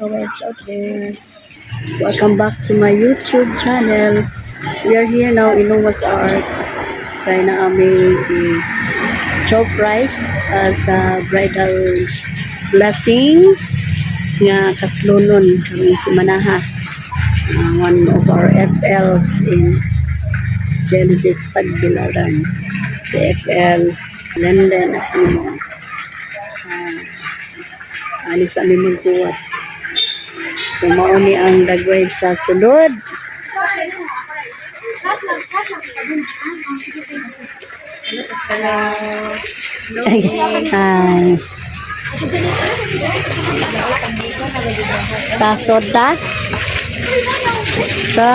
kawives out there. Welcome back to my YouTube channel. We are here now in Noah's Ark. Kaya na aming surprise as a bridal blessing nga kaslunon kami si Manaha. One of our FLs in Geologist Tagbilaran. Si FL Lenden Aquino. Alis kami magkuwat. Kumauni ang dagway sa sulod. Hi. Tasod ta? So,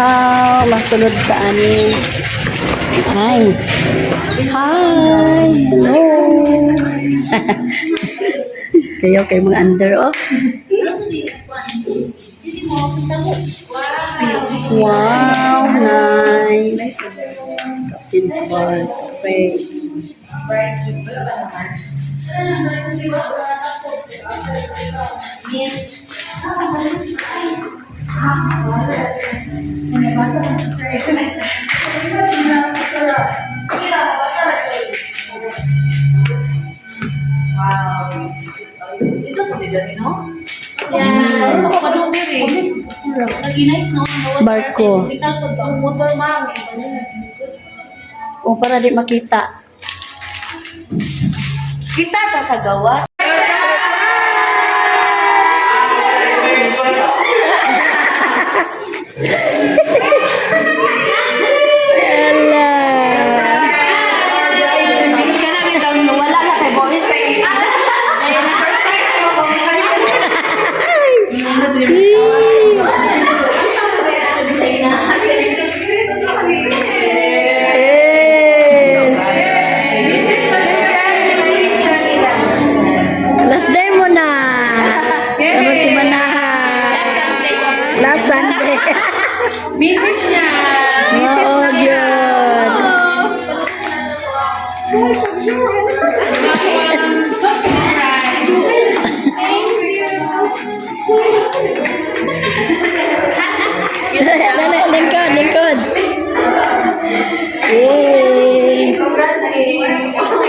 masulod ka ani. Hi. Hi. Hello. Kayo kay mga under oh. Wow, nice. Captain's Bar Cafe. Wow. Ito po nilagay, no? Yes. Ako kadong diri. Lagi nice, no? Barko. Motor, mami. O para di makita. Kita ta sa gawas. Last Sunday. Mrs. niya. Mrs. na yun. Lingkod. Yay.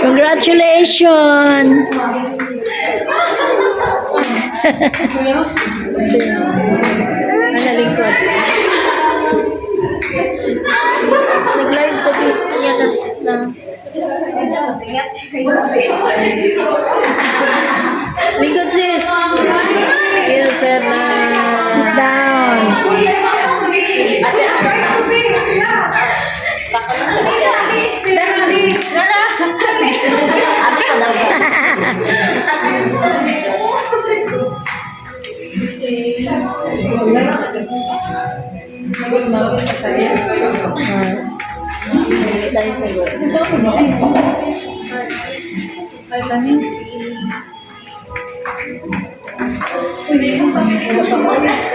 Congratulations. Ano lingkod? Nag-live tabi. Yan na. Lingkod sis. Yes, sir na. Sit down.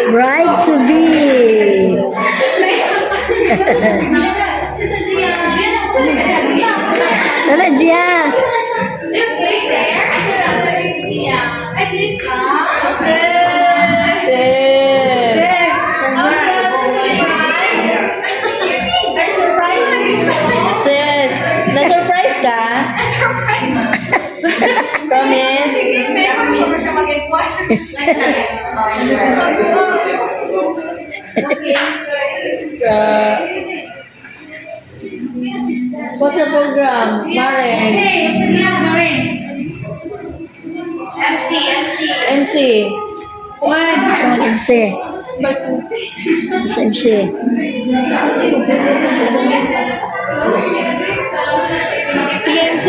Bride to be. Dala Gia. Sis, na-surprise ka? Promise? So, what's the program? Maren? MC. What? MC. MC. Sige, MC.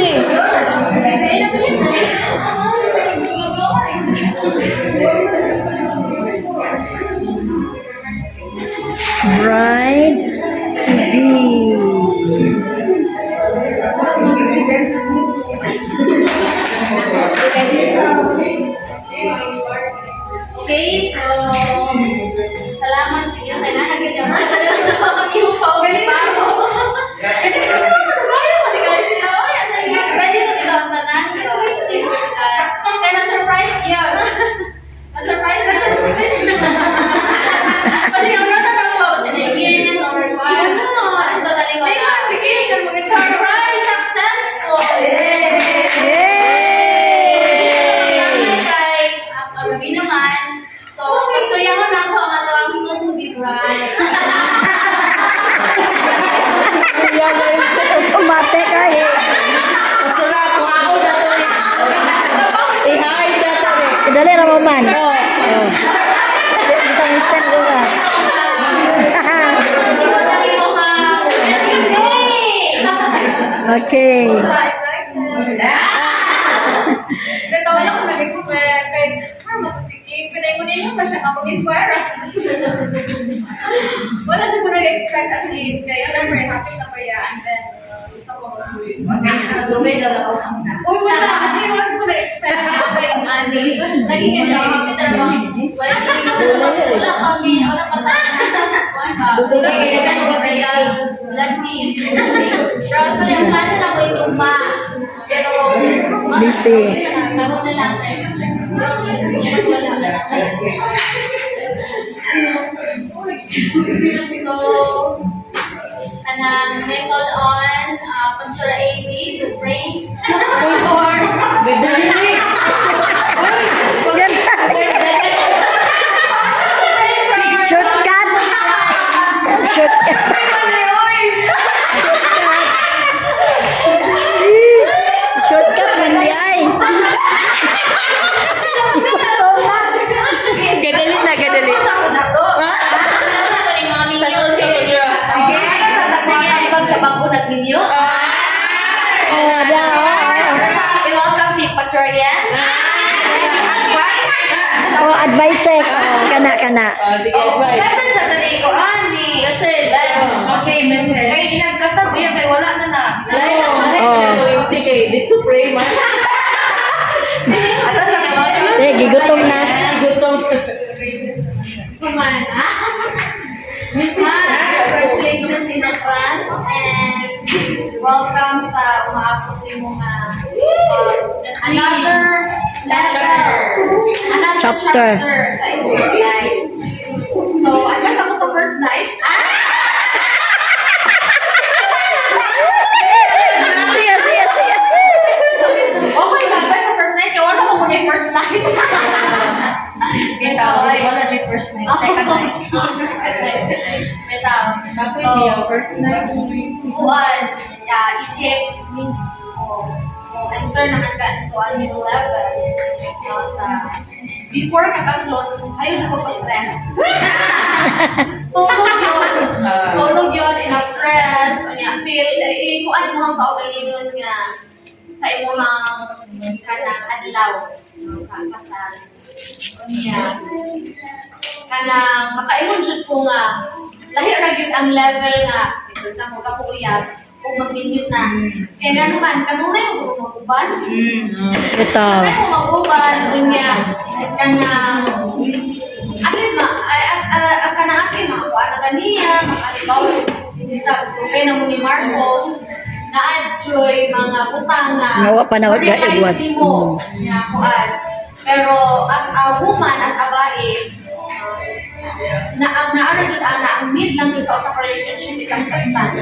Bride to be. Okay, so salamat sa inyo. Kailangan nyo naman. Yung power. dali na mo man. Oh. Ito ang stand ko ba? Okay. Pero wala ko nag-expect. Parang magpusikin. Pinay ko din yung siya ka mag-inquire. Wala siya ko nag-expect as in. Kaya I'm very happy na pa yan. And then, sa ko mag-uwi. Uy, wala. Kasi wala siya ko nag-expect. Naging enjoy. Wala kami. Wala pa Lasing. Pero actually, ang plano na ko is umma. Pero, Busy. Parang na lang. So, may call on Pastor Amy to pray for Shortcut. Shortcut. Shortcut man di ay. Gadali na, gadali. sa bangkunat ninyo. I-welcome si Pastor Yan. Oh, advices. Kana. Sige, advice. Message siya na ko, Ani. Message. Okay, message. Kaya inagkasabi, kaya wala na. Oh. Sige, dito pray man. Ato sa welcome. Gigutom na. Gutom. Suman, congratulations in advance and welcome sa umaabot mo nga another level, another Chapter. sa inyong life. So, advance ako sa first night. Sige. Oh my God, advance sa first night. Kaya wala mo muna yung first night. Wala di first night. Second night. So, first night. buwan, isip means enter naman ka into a new level. Sa before kakaslot, ayun ko pa stress. Tulog yun, enough rest, feel, kung ano mo ang kaugalingon nga sa imong kanang adlaw sa pasal. Kanang makaingon jud ko nga lahi ra gyud ang level nga sa mo ka uyab ug mag-minute na. Kaya nga naman kanunay mo maguban. Ito. Kanunay mo maguban unya kanang at least kanang asin makakuha na kaniya, makaligaw sa tugay na mo ni Marco na-adjoy mga butang na Nawa pa na wag igwas. mo nga kuan. Pero as a woman, as a bae, ang need lang dun sa relationship is acceptance.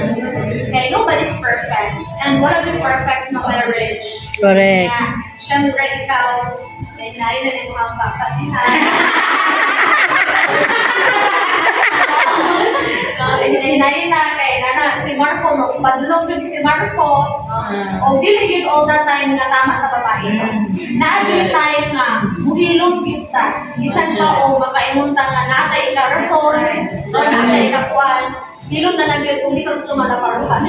Okay, nobody's perfect. And wala dun perfect na marriage. Correct. Kaya, syempre ikaw, may nain na yung mga kapatihan. Hinahin na kay nana si Marco, padulong yun si Marco. O dili yun all the time nga tama na babae. Na-adjoy time nga, muhilong yun ta. Isan pa o makaingon ta nga natay ka rason, o natay ka kuan. Hilong na lang yun kung di ka gusto malaparuhan.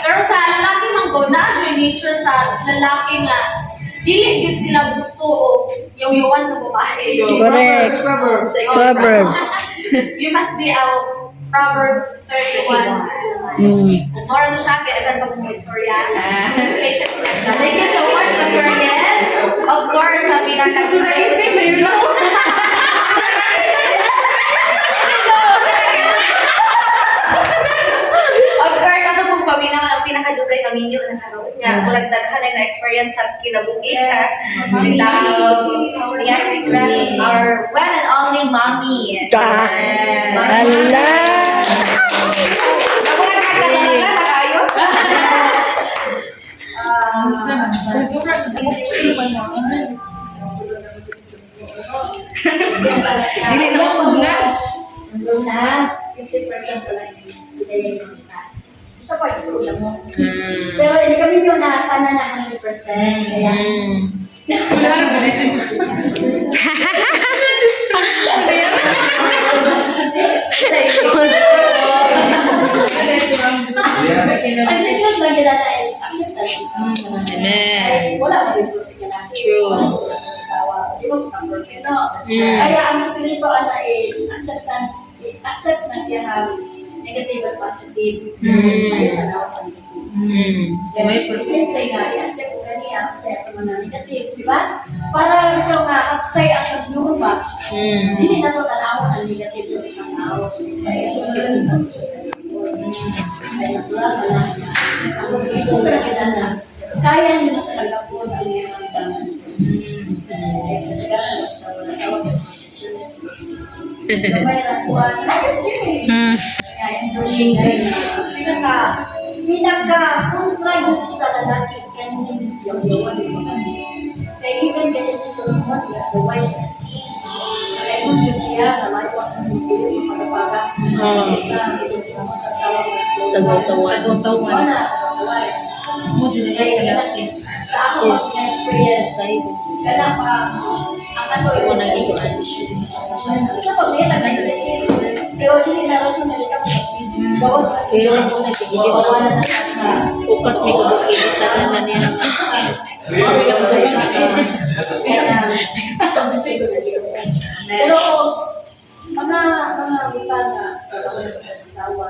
Pero sa lalaki man ko, na-adjoy nature sa lalaki nga dili yun sila gusto o yaw-yawan na babae. Correct. Proverbs. You must be out. Proverbs 31. Mora na siya, kaya agad pag mga istorya. Thank you so much, Pastor Yes. Of course, sa pinakasunay ko ninyo. Of course, ato pong paminangan ang pinakadugay ng inyo na karoon nga. Mulag daghan ay na-experience sa kinabuhi. We have request our one and only mommy. Hala. Nakuha na ka na kayo? Dili na mo nga. Isa pa, isa ulam mo. Pero hindi kami yung nakakana na 100%. Kaya, ang secret lang nila na is acceptance. Ay, wala pa rin perfect na natin. True. Asawa. Di ba kung perfect, no? Kaya ang sekreto ana is acceptance, accept na kaya negative at positive. Ayun na ako sa negative. May simple nga, i-accept ko niya, accept mo na negative, di ba? Para ito nga, upside ang pag-luma, hindi na ito tanawin ang negative sa tao. Sa ito na ay natural na lang. Ako dito talaga na, kaya nyo talaga po ang iyong tangan. Kasi gano'n, wala sa wag yung perfectionist. May rakuan, kaya yung pinaka-kontra yun sa lalaki, kaya hindi yung gawa ng mga. Kaya even kaya si Solomon, the wise 16, kaya kung yun siya, nalaywak ng mga sa pagkapagas, sa asawa ng Tagaw-tawan. Wala, sa ako mas na-experience, kaya pa, ang ato yung isa pa, may nag-negative. Pero hindi na rason na ikaw sa bawas sa Kaya ako nagkikigit ako. Upat may kabukilid na ganda niya. Pero mga buta na asawa,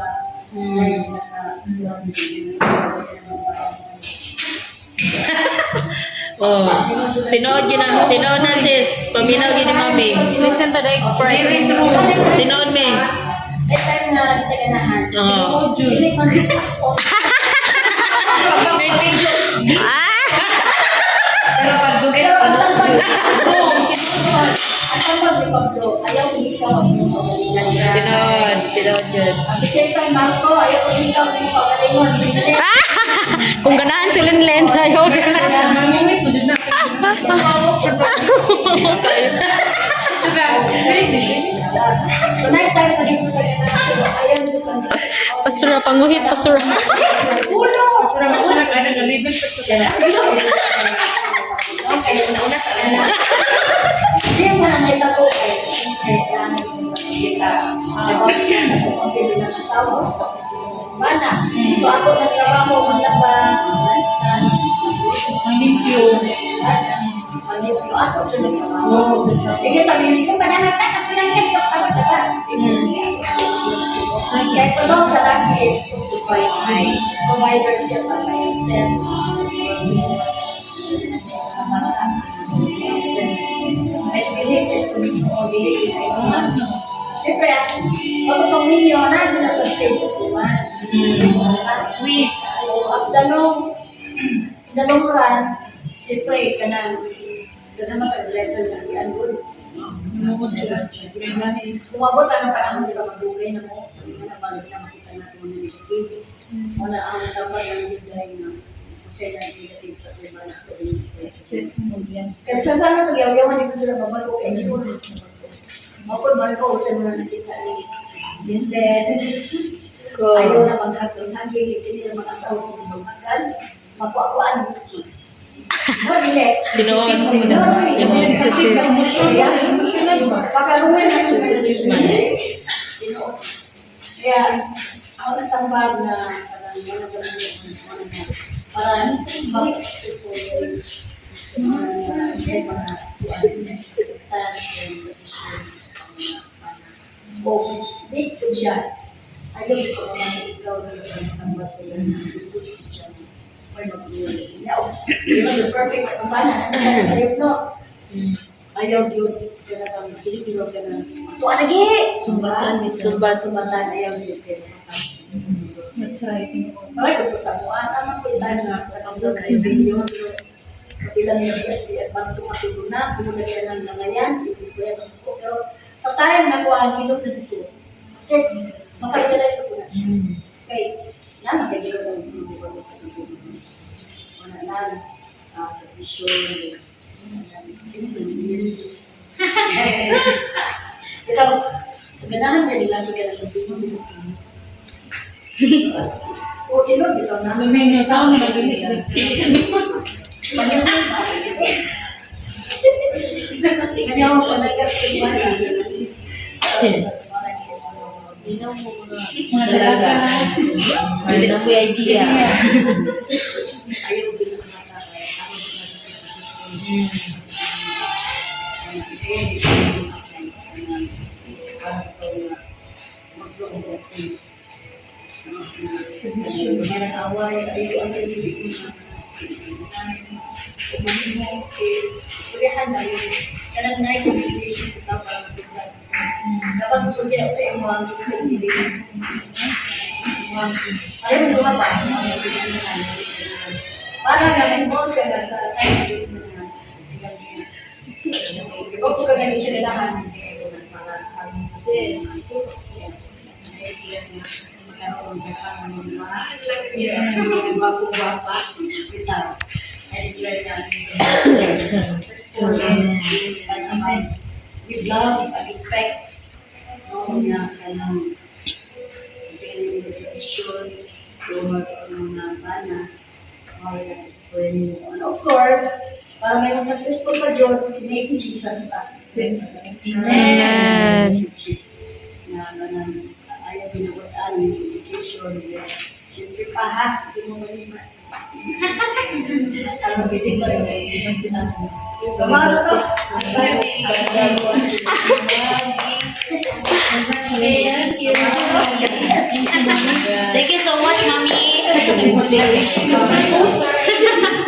Oh, tinood na sis. Paminaw gini mami. Listen to the expert. Tinood me. At time na taganahan. Oo. Hindi man passport. Pero pag dugay pa no, At ang pag-repablo, ayaw hindi ka magpapagalingan siya. Tinood yun. At the same time, Marco, ayaw hindi ka magpapagalingan. Kung ganahan sila ni Len tayo. So, night time pa dito taganahan. Ayaw hindi ka Pastora, panguhit, pastora. kaya una sa ano. Hindi mo na may tako eh. Siyempre, kailangan ko sa kita. About ka sa pagpapili ng asawa. So, mana. So, ako nagtrabaho, maglaba, mansan, Malimpyo. manipyo. Ako siya nagtrabaho. Sige, pamili ko, pananatan, ako lang yan, kapag sa kaya ito lang sa laki is to provide provider siya sa finances, at believe sa community. Siyempre, pag pamilyo, nandun na sa stage of Sweet. as the long run, siyempre, kanang mapag-level na yan, good. Kumabot ang parang hindi ka magdugay na mo. Hindi na bago na makita natin mga negative. Muna ang dapat ng bigay na kasi na negative sa iba na ito. Kaya sa sana pag-yaw-yawan dito sila babago, kaya hindi ko na mapod Marco, sa mga nakita ni Lindet. Ayaw na maghatong-hangin, hindi na mag-asawa sa mga magal. Makuakuan. Tinood. Pagkarumin na sa kaya ako nagtambag na para balik sa o big po siya ayaw ko naman ikaw na nagtambag sa iyo na perfect ang bana sa iyo no ayaw yun kaya kami Pilipino ka na tuwa lagi sumbatan ayaw yun kaya that's right ay kung sa buwan naman ko tayo sa katawag kayo video kapilang yung at bago tumatulog na kumulagyan ng langayan ipiswaya mas ko pero sa time na ko ang hilog na dito yes mapag-realize ako na siya okay yan magagiro ng hindi ko sa video wala lang sa vision ikaw, ganahan na nila ka ng pagpino. Mga dalaga. Hindi na po yung idea. Dapat musugin ako sa iyo mga gusto ko hindi. Ayaw mo ba? Para namin mo sa tayo. Ikaw ko kaya sila lahat. Kasi with love and respect, no, na kanang sa education, mga bana, and of course, para may mga successful pa John, make Jesus as Amen. na ayaw binabutan yung education, siyempre pa ha, hindi mo malimat. Alam mo, hindi ba sa ibang Thank you so much, Mommy.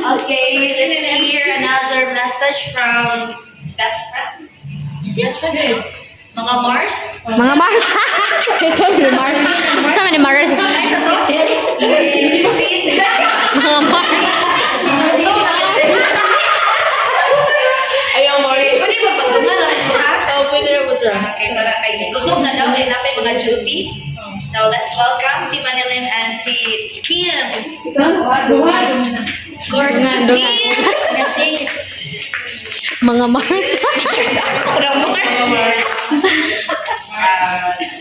Okay, let's hear another message from best friend. Best friend. Mga Mars. Mga Mars. Ito ni Mars. Sama ni Mars. Mga Mars. Ayaw, Mars. Pwede ba pagtungan lang ha? Oh, pwede na po, sir. Okay, para kay gutom na daw nila may mga duty. So let's welcome Tia Manilyn and Tia Kim. Of course, sis. Mga Mars. Kurang Mars.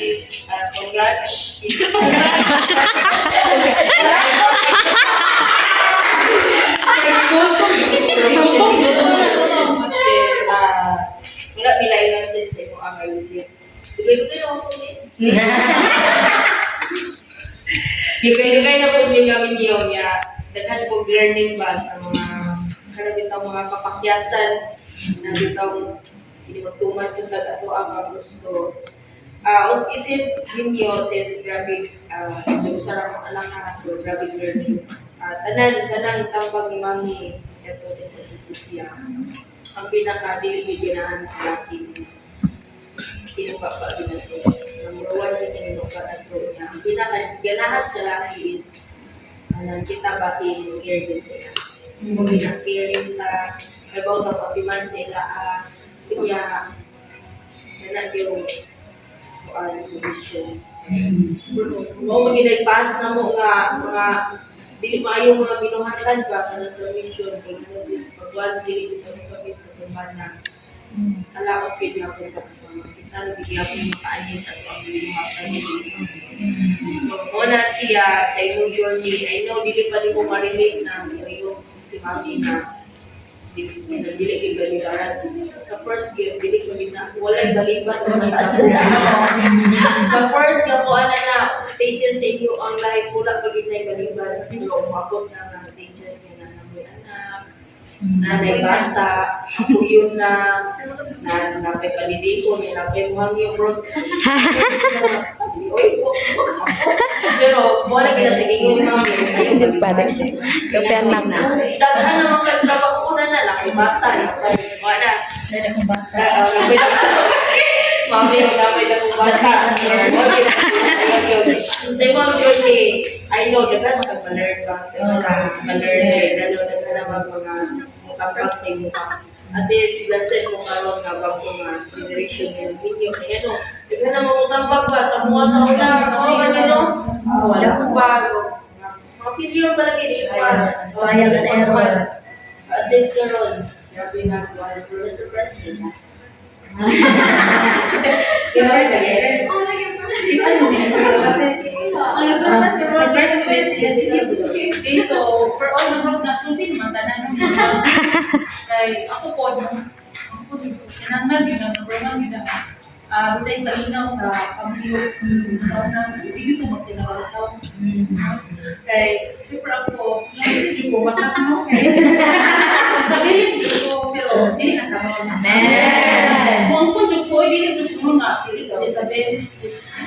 Sis, congrats. Sis, wala bilay message sa imo ang visit. Dugay-dugay na ako ni. Dugay-dugay na po yung gamin niyo niya. Daghan po learning ba sa mga kanabitang mga kapakyasan na bitang hindi magtuman kung ato ang gusto. Isip ninyo sis, grabe, usara mo alam na ito, grabe learning. Tanan tambag ni Mami, ito siya. Ang pinaka-dili ginahan sa akin is kinupapagin na ito. Number one, kinupapagin na ito niya. Ang pinaka-ganahan sa laki is kita ba in-care din sila. Kung pinag-caring ta, about ang papiman sila, kanya, yan yung kuhaan sa vision. Kung mag-inagpas na mo nga, mga dili maayo mga binuhatan ba para sa mission kung ano sis pag-once dili kita sa tumbana alaot pid nga po sa mga kita bigyan ko makaani sa ang binuhatan so muna siya sa imong journey I know dili pa nimo ma-relate na yung si Mami na dili gibaligaran sa first game dili ko na walay baliban sa first nga ko na stages sa inyo ang life wala pa gid nay baliban pero umabot na stages nga namoy anak nanay bata yun na napay palidiko ni napay muhang yung bro sabi oy pero wala kita sa inyo ni Mami Kapian na. daghan naman kay trabaho ko na laki bata wala Mami, ang damay na kong bata. Sa ibang journey, I know, dapat makapag-learn ba? Makapag-learn, lalo na sa naman mga mukapag sa inyo pa. At least, lesson mo karoon nga bang kung generation yung video. Kaya no, dapat na mamutambag ba sa mga sa una, no? Wala kong bago. Mga video pa lagi, di siya pa. Trial and error. At least karoon, grabe nga, Professor President. Ano sa For birthdays, yes, okay, so for all the road na sulti, mantanan ng kay ako po, kinanglan din na program din na buday kalinaw sa pamilyo. Hindi ko magtinawag. Kay, siyempre ako, hindi ko matapno. Sabihin ko, pero hindi na tama. Amen. Kung po, hindi ko nga, hindi ko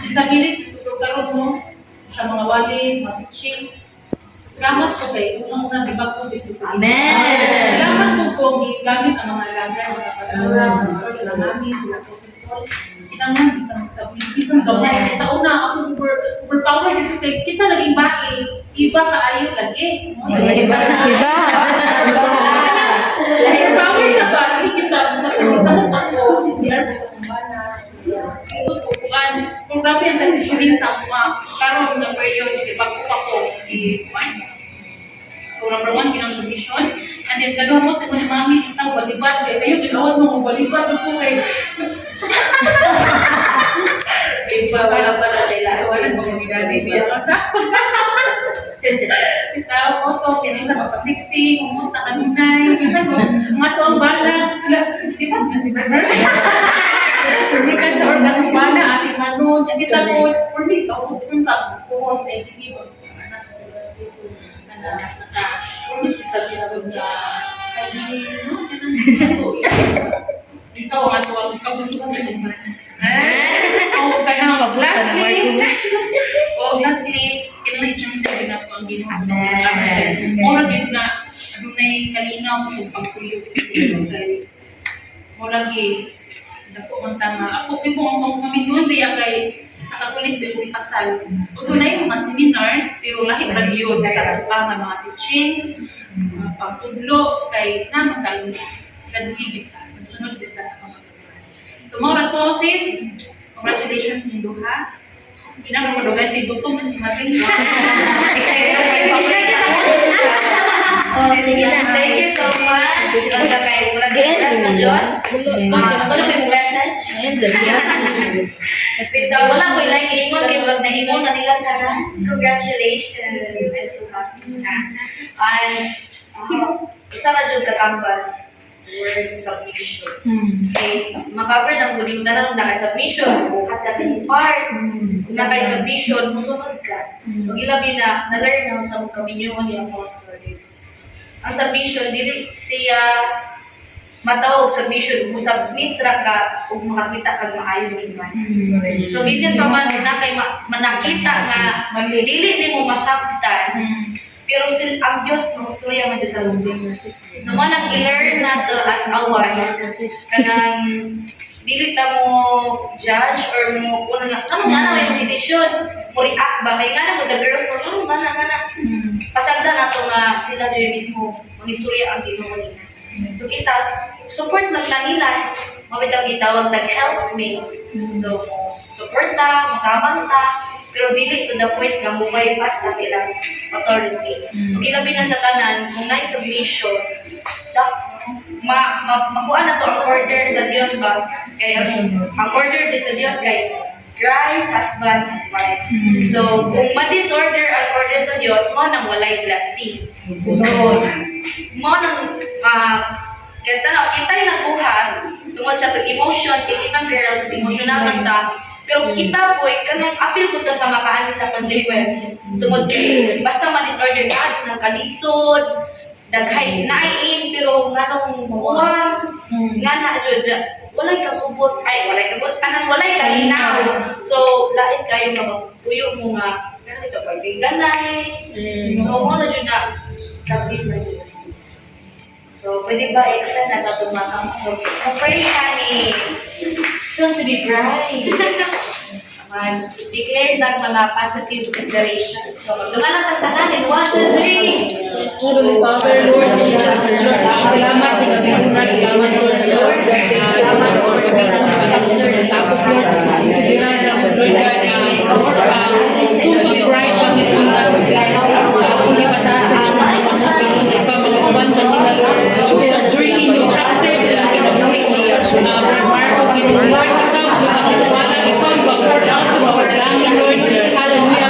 disability ko karon mo sa mga wali, mga teachings. Salamat po kay unang-unang di ba po dito sa Amen. Salamat po kung gamit ang mga lagay, mga pastora, pastor, sila namin, sila po support. Kinangan, kita magsabi, isang gawin. Sa una, ako overpower dito kay kita naging bae, iba kaayo lagi. Iba. Overpower na ba? Hindi kita sa mata ko, hindi ako sa kumbana. So, kukuan, kung grabe ang transitioning sa mga karon na period, bago pa ko, so, number one, kinang submission. And then, kadua mo, ito ni mami, ikaw, balibad. Kayo, tinawag mo, balibad po kay. Iba, wala pa na sila. Wala pa kami gani, diya ka. Itaw mo to, kinita magpasiksi, umunta ka nunay. Kasi ko, mga to ang bala. Sipat na si Brother. Hindi ka sa organ ng bala, ati manon. Yan kita ko, for me, ito, kung isang pag-kuhon, ay hindi mo. Promise kita ginagod na ikaw ang ato ang kagusto ko sa mga lastly kinalaisang sa ginagawa ang ginawa sa mga Amen. mura din na adunay kalinaw sa kong pagpuyo mura lagi dako man tama ako kay kung kami biya kay sa Katolik ba kung kasal. Tunay mga seminars, pero lahi ba yun sa pagpama mga teachings, mga pagtudlo, kay naman tayo nagligid ka, nagsunod din ka sa pamagalan. So mga to sis, congratulations ng duha. Pinakamadugay, tigutom na si Maring. Excited na kayo Oh, sige na. Thank you so much. Basta kayo, murag na John. Ako na may message. Wala ko yung ingon kay murag na ingon na nila ka na. Congratulations. I'm so happy. And, isa na dyan kakambal. Word submission. Okay, makaver ng muling tanong na kay submission, buhat ka sa part, na kay submission, musunod ka. Pag ilabi na, na-learn na sa mga kaminyo ni Apostles. Ang submission, dili siya matawag submission, musubmit ra ka ug makakita kag maayo ng iman. So, bisan pa man na kay manakita nga, dili nimo masabtan, pero ang Diyos ng istorya man sa lumbing. So, manang i-learn na to as a wife, kanang dili ta mo judge or mo ano nga na may desisyon mo react ba kay nga na the girls no nga pasagda na to nga sila diri mismo ang istorya ang Ginoo nila. So kita support lang kanila mabitang gitawag tag helpmate. So support ta, magabang ta, pero dili to the point nga mo bypass ta sila authority. Okay labi na sa tanan kung na submission makuha na to ang order sa Diyos ba? Kaya ang order din sa Diyos kay Christ, husband, and wife. So, kung ma-disorder ang order sa Diyos, mo nang walay blessing. So, mo nang kita yung nabuhat tungkol sa emotion, kitang girls, emotional man ta, pero kita po, kanang appeal ko to sa makaani sa consequence. Tungkol kay, basta ma-disorder ka, ng kalisod, daghay nain pero nganong uwang nga na jud walay kabut anang walay kalinaw so lain kayo magpuyo mo nga pero ito pag ganay so mo na jud na sabit na jud so pwede ba extend na to pray ka ni soon to be bride declare that mga positive declaration. So, dumalang sa tanan in 1, 2, 3. Heavenly Father, Lord Jesus Christ, salamat ng abiguna, salamat Lord Diyos, salamat Lord sa tapos Lord, sigiran na sa Lord God, susod bright ang ituna sa sila, kung ipatasan yung mga pamukang, ikaw mga kuwanta nila Lord, susod drinking instructors, ikaw Marco, Lord, ikaw, ikaw, ikaw, Lord, out to our langit, Lord, hallelujah,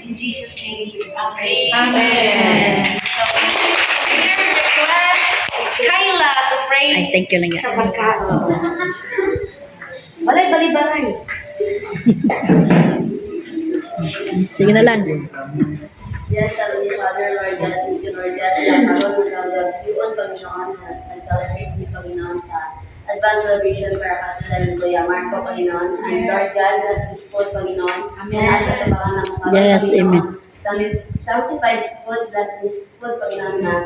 In Jesus' name, amen. Amen. So, prayer request, Kayla to pray Ay, thank you lang sa yan. pagkain. Balay. Sige na lang. Yes, Heavenly Father, Lord God, thank you, Lord God, sa karoon ng gagawin, Panginoon, at celebrate ni Panginoon sa advanced celebration para katulad ng Kuya Marco, Panginoon. And Lord God, bless this food, Panginoon. Amen. Nasa tabangan ng mga Yes, Panginoon. amen. Sanctified food, bless this food, Panginoon, na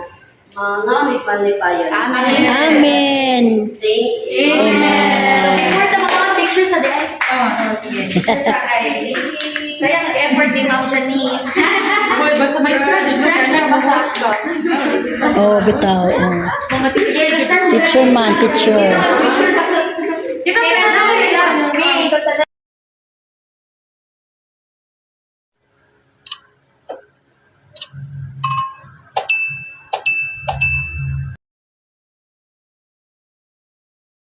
mga may palipayan. Amen. Amen. Stay Amen. So, before ito mga picture sa diyan. Sige. Picture sa kay. Sayang ang effort ni Ma'am Janice. Hoy, basta may strategy Stress ka na na mag-host ka. Oh, bitaw. Oh. Mga teacher na Teacher man, teacher. Dito ang picture na. Kita na.